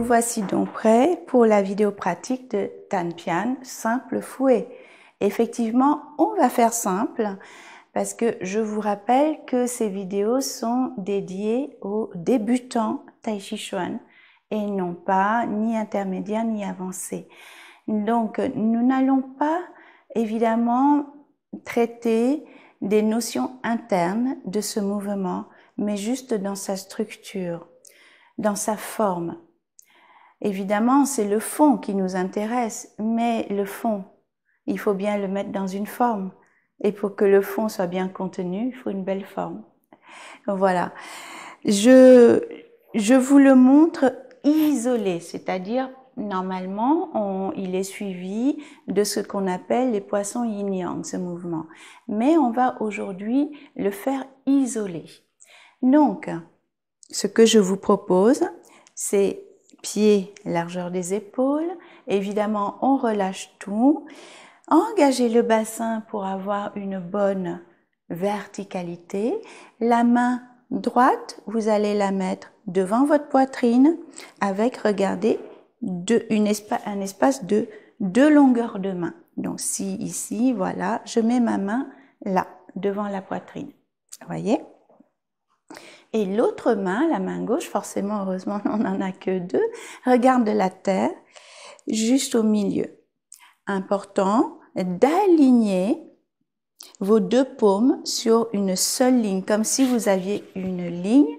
voici donc prêts pour la vidéo pratique de Tan Pian, simple fouet. Effectivement, on va faire simple parce que je vous rappelle que ces vidéos sont dédiées aux débutants Tai Chi Chuan et non pas ni intermédiaire ni avancé. Donc, nous n'allons pas évidemment traiter des notions internes de ce mouvement, mais juste dans sa structure, dans sa forme. Évidemment, c'est le fond qui nous intéresse, mais le fond, il faut bien le mettre dans une forme. Et pour que le fond soit bien contenu, il faut une belle forme. Voilà. Je vous le montre isolé, c'est-à-dire normalement, il est suivi de ce qu'on appelle les poissons yin-yang, ce mouvement. Mais on va aujourd'hui le faire isolé. Donc, ce que je vous propose, c'est pieds, largeur des épaules. Évidemment, on relâche tout. Engagez le bassin pour avoir une bonne verticalité. La main droite, vous allez la mettre devant votre poitrine avec, regardez, un espace de 2 longueurs de main. Donc, si ici, voilà, je mets ma main là, devant la poitrine. Vous voyez? Et l'autre main, la main gauche, forcément, heureusement, on n'en a que 2, regarde la terre, juste au milieu. Important d'aligner vos 2 paumes sur une seule ligne, comme si vous aviez une ligne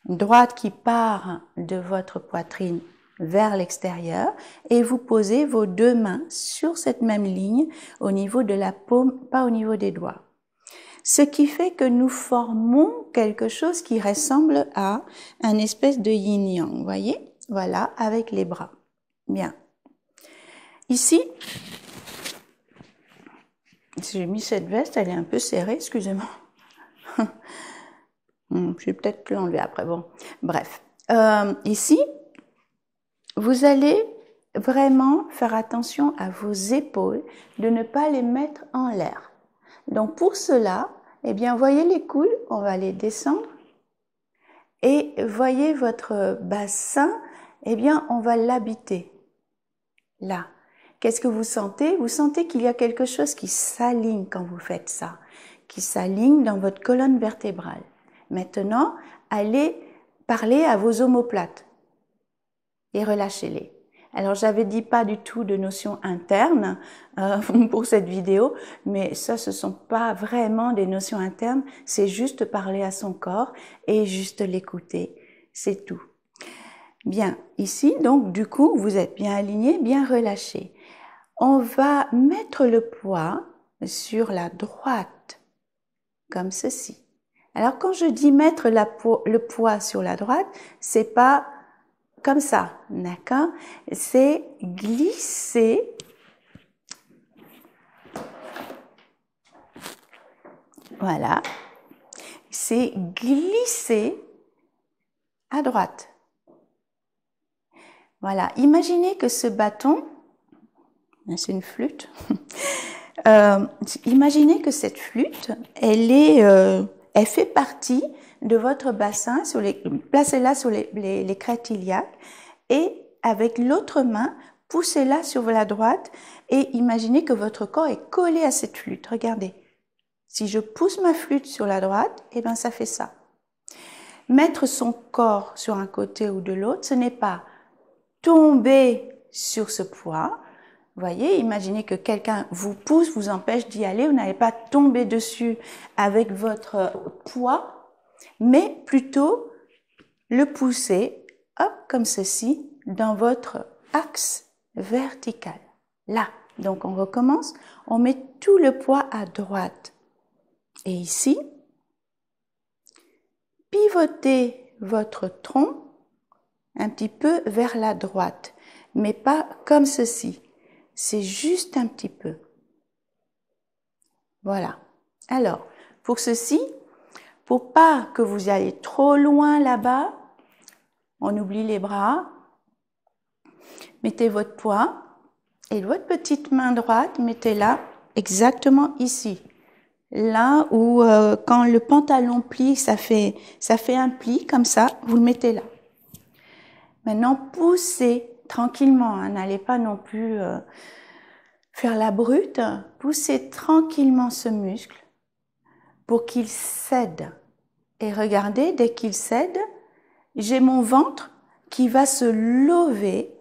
droite qui part de votre poitrine vers l'extérieur et vous posez vos 2 mains sur cette même ligne au niveau de la paume, pas au niveau des doigts. Ce qui fait que nous formons quelque chose qui ressemble à un espèce de yin-yang, vous voyez? Voilà, avec les bras. Bien. Ici, j'ai mis cette veste, elle est un peu serrée, excusez-moi. Je vais peut-être plus l'enlever après, bon. Bref. Ici, vous allez vraiment faire attention à vos épaules, de ne pas les mettre en l'air. Donc pour cela, eh bien, voyez les coudes, on va les descendre. Et voyez votre bassin, eh bien, on va l'habiter. Là. Qu'est-ce que vous sentez? Vous sentez qu'il y a quelque chose qui s'aligne quand vous faites ça, qui s'aligne dans votre colonne vertébrale. Maintenant, allez parler à vos omoplates et relâchez-les. Alors, j'avais dit pas du tout de notion interne pour cette vidéo, mais ça, ce sont pas vraiment des notions internes, c'est juste parler à son corps et juste l'écouter, c'est tout. Bien, ici, donc, du coup, vous êtes bien aligné, bien relâché. On va mettre le poids sur la droite, comme ceci. Alors, quand je dis mettre le poids sur la droite, c'est pas comme ça, d'accord? C'est glisser. Voilà. C'est glisser à droite. Voilà. Imaginez que ce bâton, c'est une flûte. Imaginez que cette flûte, elle fait partie de votre bassin, placez-la sur les crêtes iliaques et avec l'autre main, poussez-la sur la droite et imaginez que votre corps est collé à cette flûte. Regardez, si je pousse ma flûte sur la droite, eh bien ça fait ça. Mettre son corps sur un côté ou de l'autre, ce n'est pas tomber sur ce poids. Vous voyez, imaginez que quelqu'un vous pousse, vous empêche d'y aller, vous n'allez pas tomber dessus avec votre poids, mais plutôt le pousser, hop, comme ceci, dans votre axe vertical. Là, donc on recommence, on met tout le poids à droite. Et ici, pivotez votre tronc un petit peu vers la droite, mais pas comme ceci. C'est juste un petit peu. Voilà. Alors, pour ceci, pour pas que vous alliez trop loin là-bas, on oublie les bras, mettez votre poids et votre petite main droite, mettez-la exactement ici. Là où quand le pantalon plie, ça fait un pli comme ça, vous le mettez là. Maintenant, poussez tranquillement, hein, n'allez pas non plus faire la brute. Poussez tranquillement ce muscle pour qu'il cède. Et regardez, dès qu'il cède, j'ai mon ventre qui va se lever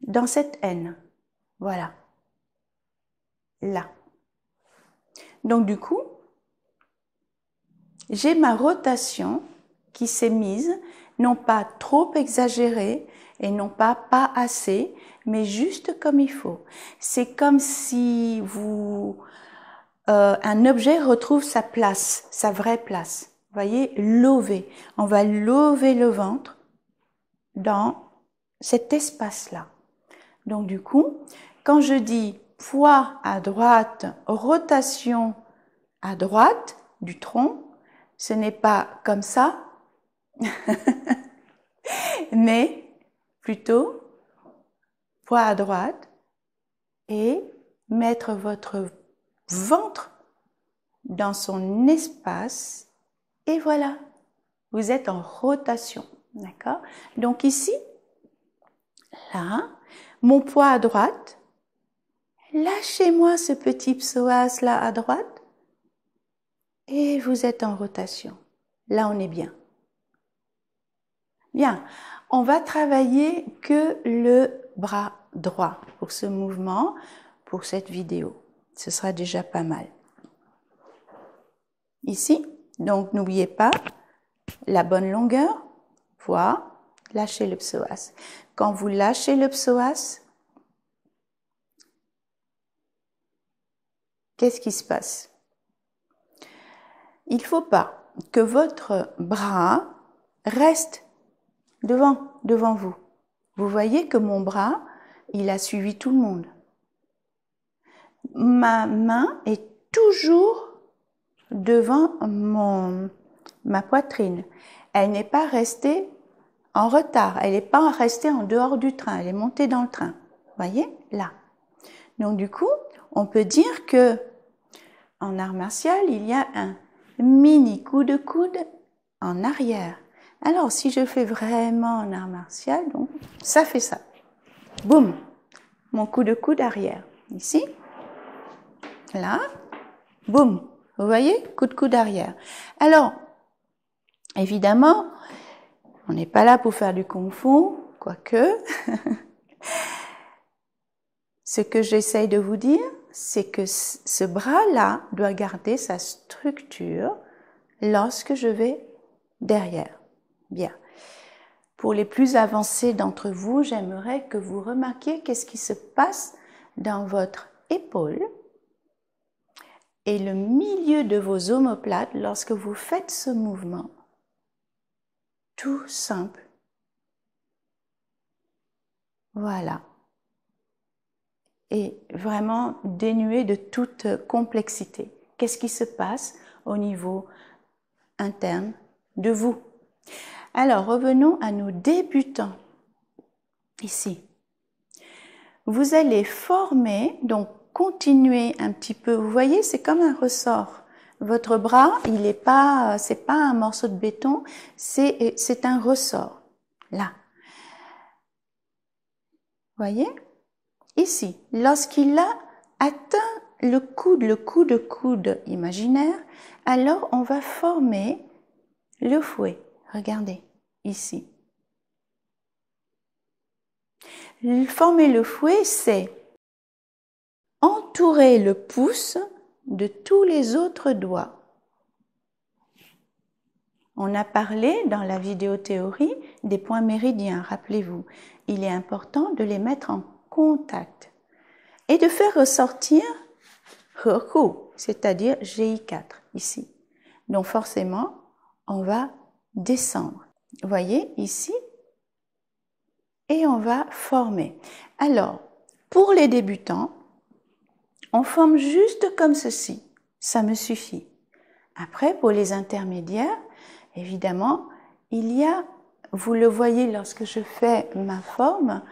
dans cette haine. Voilà. Là. Donc du coup, j'ai ma rotation qui s'est mise, non pas trop exagérée et non pas assez, mais juste comme il faut. C'est comme si un objet retrouve sa place, sa vraie place. Vous voyez, lever. On va lever le ventre dans cet espace-là. Donc du coup, quand je dis poids à droite, rotation à droite du tronc, ce n'est pas comme ça, mais plutôt poids à droite et mettre votre ventre dans son espace et voilà, vous êtes en rotation, d'accord? Donc ici, là, mon poids à droite, lâchez-moi ce petit psoas là à droite et vous êtes en rotation. Là, on est bien. Bien, on va travailler que le bras droit pour ce mouvement, pour cette vidéo. Ce sera déjà pas mal. Ici, donc n'oubliez pas la bonne longueur, poids, lâchez le psoas. Quand vous lâchez le psoas, qu'est-ce qui se passe? Il ne faut pas que votre bras reste devant vous. Vous voyez que mon bras, il a suivi tout le monde. Ma main est toujours devant ma poitrine. Elle n'est pas restée en retard, elle n'est pas restée en dehors du train, elle est montée dans le train. Vous voyez, là. Donc du coup, on peut dire que en art martial, il y a un mini coup de coude en arrière. Alors, si je fais vraiment en art martial, donc ça fait ça. Boum, mon coup de coude arrière. Ici, là, boum. Vous voyez, coup de coude arrière. Alors, évidemment, on n'est pas là pour faire du kung-fu, quoique. Ce que j'essaye de vous dire, c'est que ce bras-là doit garder sa structure lorsque je vais derrière. Bien. Pour les plus avancés d'entre vous, j'aimerais que vous remarquiez qu'est-ce qui se passe dans votre épaule et le milieu de vos omoplates lorsque vous faites ce mouvement. Tout simple. Voilà. Et vraiment dénué de toute complexité. Qu'est-ce qui se passe au niveau interne de vous? Alors, revenons à nos débutants. Ici. Vous allez former, donc continuer un petit peu. Vous voyez, c'est comme un ressort. Votre bras, il n'est pas, c'est pas un morceau de béton, c'est un ressort. Là. Voyez? Ici, lorsqu'il a atteint le coude imaginaire, alors on va former le fouet. Regardez, ici. Former le fouet, c'est entourer le pouce de tous les autres doigts. On a parlé dans la vidéo théorie des points méridiens, rappelez-vous. Il est important de les mettre en contact et de faire ressortir Hoku, c'est-à-dire GI4 ici. Donc forcément, on va descendre. Vous voyez ici, et on va former. Alors, pour les débutants, on forme juste comme ceci. Ça me suffit. Après, pour les intermédiaires, évidemment, il y a, vous le voyez lorsque je fais ma forme,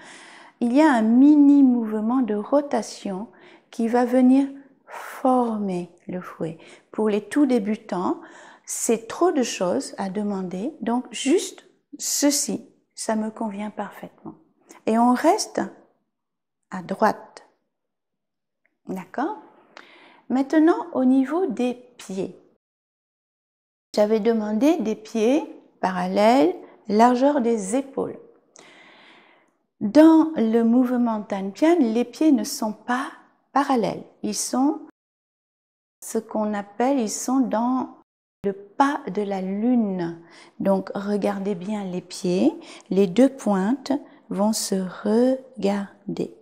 il y a un mini mouvement de rotation qui va venir former le fouet. Pour les tout débutants, c'est trop de choses à demander, donc juste ceci. ça me convient parfaitement. Et on reste à droite. D'accord? Maintenant, au niveau des pieds. J'avais demandé des pieds parallèles, largeur des épaules. Dans le mouvement Tan Pian, les pieds ne sont pas parallèles. Ils sont ce qu'on appelle, ils sont dans le pas de la lune. Donc, regardez bien les pieds. Les deux pointes vont se regarder.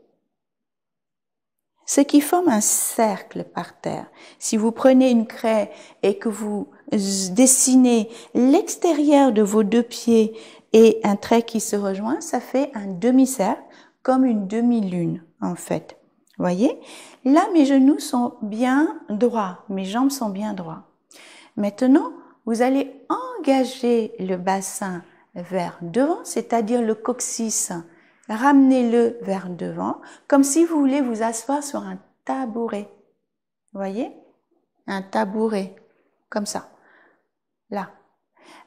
Ce qui forme un cercle par terre. Si vous prenez une craie et que vous dessinez l'extérieur de vos deux pieds et un trait qui se rejoint, ça fait un demi-cercle, comme une demi-lune en fait. Voyez? Là, mes genoux sont bien droits, mes jambes sont bien droits. Maintenant, vous allez engager le bassin vers devant, c'est-à-dire le coccyx. Ramenez-le vers devant, comme si vous voulez vous asseoir sur un tabouret. Vous voyez? Un tabouret, comme ça. Là.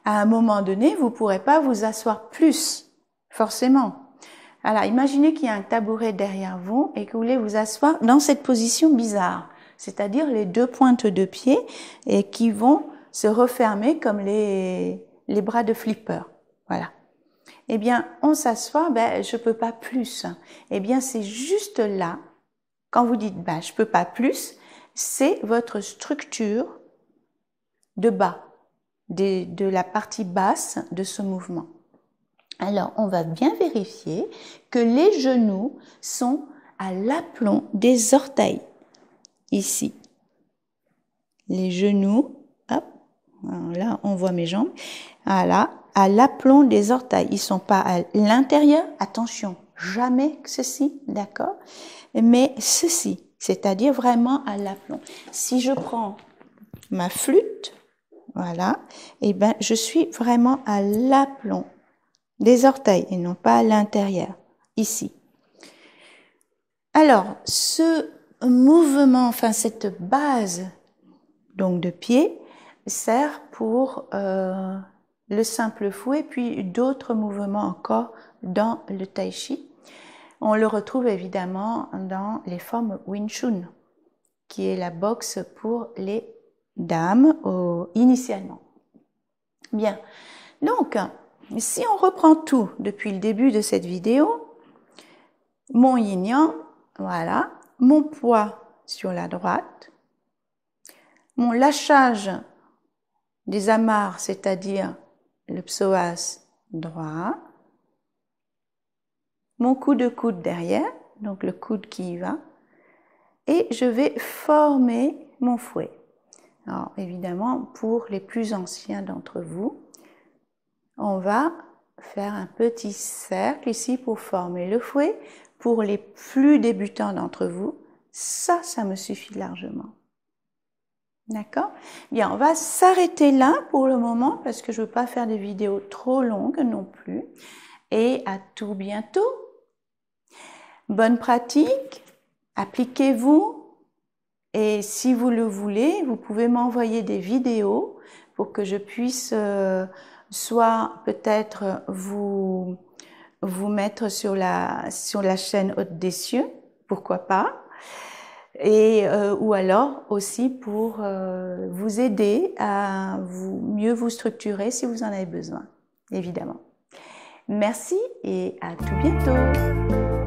À un moment donné, vous ne pourrez pas vous asseoir plus, forcément. Alors, imaginez qu'il y a un tabouret derrière vous et que vous voulez vous asseoir dans cette position bizarre, c'est-à-dire les deux pointes de pied et qui vont se refermer comme les bras de flipper. Voilà. Eh bien, on s'assoit, je peux pas plus. Eh bien, c'est juste là, quand vous dites, je peux pas plus, c'est votre structure de bas, de la partie basse de ce mouvement. Alors, on va bien vérifier que les genoux sont à l'aplomb des orteils, ici. Les genoux, hop, là, on voit mes jambes, voilà, à l'aplomb des orteils. Ils sont pas à l'intérieur, attention, jamais ceci, d'accord? Mais ceci, c'est-à-dire vraiment à l'aplomb. Si je prends ma flûte, voilà, je suis vraiment à l'aplomb des orteils et non pas à l'intérieur, ici. Alors, ce mouvement, enfin cette base donc de pied, sert pour le simple fouet, puis d'autres mouvements encore dans le tai chi. On le retrouve évidemment dans les formes Wing Chun, qui est la boxe pour les dames initialement. Bien, donc si on reprend tout depuis le début de cette vidéo, mon yin-yang, voilà, mon poids sur la droite, mon lâchage des amarres, c'est-à-dire le psoas droit, mon coup de coude derrière, donc le coude qui y va, et je vais former mon fouet. Alors évidemment, pour les plus anciens d'entre vous, on va faire un petit cercle ici pour former le fouet. Pour les plus débutants d'entre vous, ça me suffit largement. D'accord? Bien, on va s'arrêter là pour le moment parce que je ne veux pas faire des vidéos trop longues non plus. Et à tout bientôt. Bonne pratique, appliquez-vous. Et si vous le voulez, vous pouvez m'envoyer des vidéos pour que je puisse soit peut-être vous mettre sur la chaîne Haute des Cieux, pourquoi pas. Et ou alors aussi pour vous aider à mieux vous structurer si vous en avez besoin, évidemment. Merci et à tout bientôt.